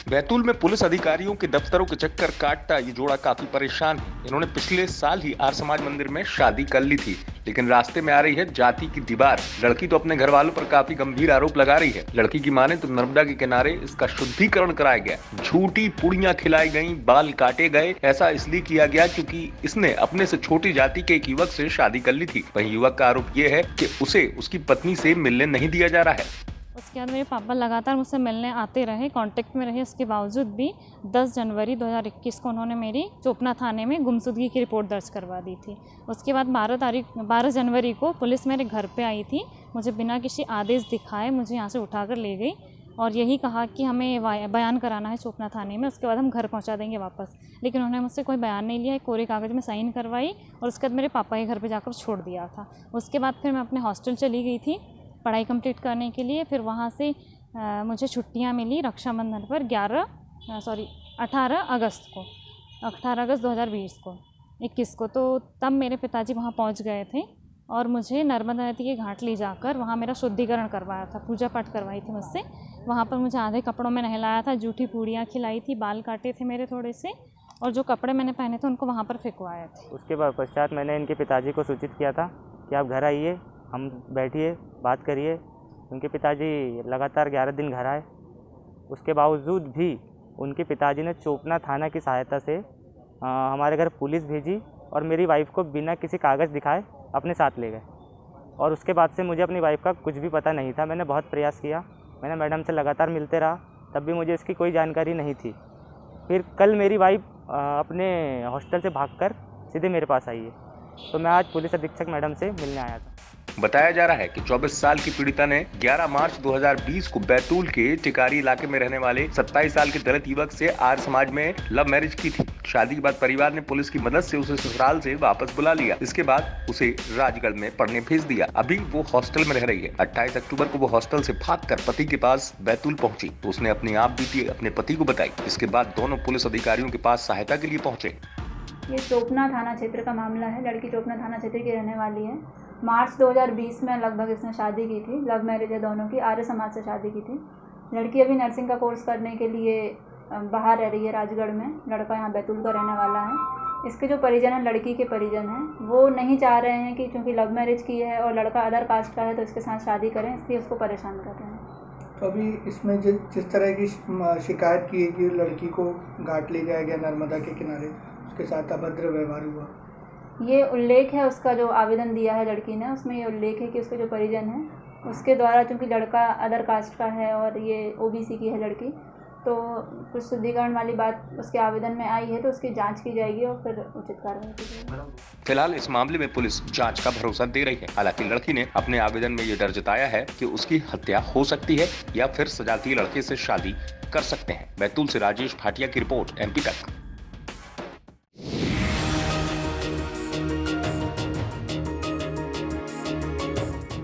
बैतूल में पुलिस अधिकारियों के दफ्तरों के चक्कर काटता ये जोड़ा काफी परेशान है। इन्होंने पिछले साल ही आर्य समाज मंदिर में शादी कर ली थी, लेकिन रास्ते में आ रही है जाति की दीवार। लड़की तो अपने घर वालों पर काफी गंभीर आरोप लगा रही है। लड़की की माने तो नर्मदा के किनारे इसका शुद्धिकरण कराया गया, झूठी पुड़ियां खिलाई गई, बाल काटे गए। ऐसा इसलिए किया गया क्योंकि इसने अपने से छोटी जाति के एक युवक से शादी कर ली थी। वहीं युवक का आरोप ये है कि उसे उसकी पत्नी से मिलने नहीं दिया जा रहा है। उसके बाद मेरे पापा लगातार मुझसे मिलने आते रहे, कांटेक्ट में रहे। उसके बावजूद भी 10 जनवरी 2021 को उन्होंने मेरी चोपना थाने में गुमशुदगी की रिपोर्ट दर्ज करवा दी थी। उसके बाद 12 जनवरी को पुलिस मेरे घर पे आई थी। मुझे बिना किसी आदेश दिखाए मुझे यहाँ से उठाकर ले गई और यही कहा कि हमें बयान कराना है चोपना थाने में, उसके बाद हम घर पहुँचा देंगे वापस। लेकिन उन्होंने मुझसे कोई बयान नहीं लिया, एक कोरे कागज़ में साइन करवाई और उसके बाद मेरे पापा के घर पर जाकर छोड़ दिया था। उसके बाद फिर मैं अपने हॉस्टल चली गई थी पढ़ाई कंप्लीट करने के लिए। फिर वहाँ से मुझे छुट्टियाँ मिली रक्षाबंधन पर 18 अगस्त 2020 को 21 को। तो तब मेरे पिताजी वहाँ पहुँच गए थे और मुझे नर्मदा नदी के घाट ले जाकर वहाँ मेरा शुद्धिकरण करवाया था, पूजा पाठ करवाई थी मुझसे। वहाँ पर मुझे आधे कपड़ों में नहलाया था, जूठी पूड़ियाँ खिलाई थी, बाल काटे थे मेरे थोड़े से, और जो कपड़े मैंने पहने थे उनको वहाँ पर फेंकवाए थे। उसके पश्चात मैंने इनके पिताजी को सूचित किया था कि आप घर आइए, हम बैठिए, बात करिए। उनके पिताजी लगातार 11 दिन घर आए। उसके बावजूद भी उनके पिताजी ने चोपना थाना की सहायता से हमारे घर पुलिस भेजी और मेरी वाइफ को बिना किसी कागज़ दिखाए अपने साथ ले गए। और उसके बाद से मुझे अपनी वाइफ का कुछ भी पता नहीं था। मैंने बहुत प्रयास किया, मैंने मैडम से लगातार मिलते रहा, तब भी मुझे इसकी कोई जानकारी नहीं थी। फिर कल मेरी वाइफ अपने हॉस्टल से भागकर सीधे मेरे पास आई है, तो मैं आज पुलिस अधीक्षक मैडम से मिलने आया था। बताया जा रहा है कि 24 साल की पीड़िता ने 11 मार्च 2020 को बैतूल के टिकारी इलाके में रहने वाले 27 साल के दलित युवक से आर्य समाज में लव मैरिज की थी। शादी के बाद परिवार ने पुलिस की मदद से उसे ससुराल से वापस बुला लिया। इसके बाद उसे राजगढ़ में पढ़ने भेज दिया। अभी वो हॉस्टल में रह रही है। 28 अक्टूबर को वो हॉस्टल से भागकर पति के पास बैतूल पहुंची तो उसने अपनी आप बीती अपने पति को बताई। इसके बाद दोनों पुलिस अधिकारियों के पास सहायता के लिए पहुंचे। ये चोपना थाना क्षेत्र का मामला है। लड़की चोपना थाना क्षेत्र की रहने वाली है। मार्च 2020 में लगभग इसने शादी की थी। लव मैरिज है दोनों की, आर्य समाज से शादी की थी। लड़की अभी नर्सिंग का कोर्स करने के लिए बाहर रह रही है राजगढ़ में। लड़का यहाँ बैतूल का रहने वाला है। इसके जो परिजन हैं, लड़की के परिजन हैं, वो नहीं चाह रहे हैं कि चूँकि लव मैरिज की है और लड़का अदर कास्ट का है तो इसके साथ शादी करें, इसलिए उसको परेशान कर रहे हैं। तो अभी इसमें जिस तरह की शिकायत की है कि लड़की को घाट ले जाया गया नर्मदा के किनारे, उसके साथ अभद्र व्यवहार हुआ, ये उल्लेख है उसका जो आवेदन दिया है लड़की ने, उसमें ये उल्लेख है कि उसके जो परिजन हैं उसके द्वारा, चूँकि लड़का अदर कास्ट का है और ये ओबीसी की है लड़की, तो कुछ शुद्धिकरण वाली बात उसके आवेदन में आई है, तो उसकी जांच की जाएगी और फिर उचित कार्रवाई की जाएगी। फिलहाल इस मामले में पुलिस जांच का भरोसा दे रही है। हालांकि लड़की ने अपने आवेदन में ये डर जताया है कि उसकी हत्या हो सकती है या फिर सजातीय लड़के से शादी कर सकते हैं। बैतूल से राजेश भाटिया की रिपोर्ट, MP तक।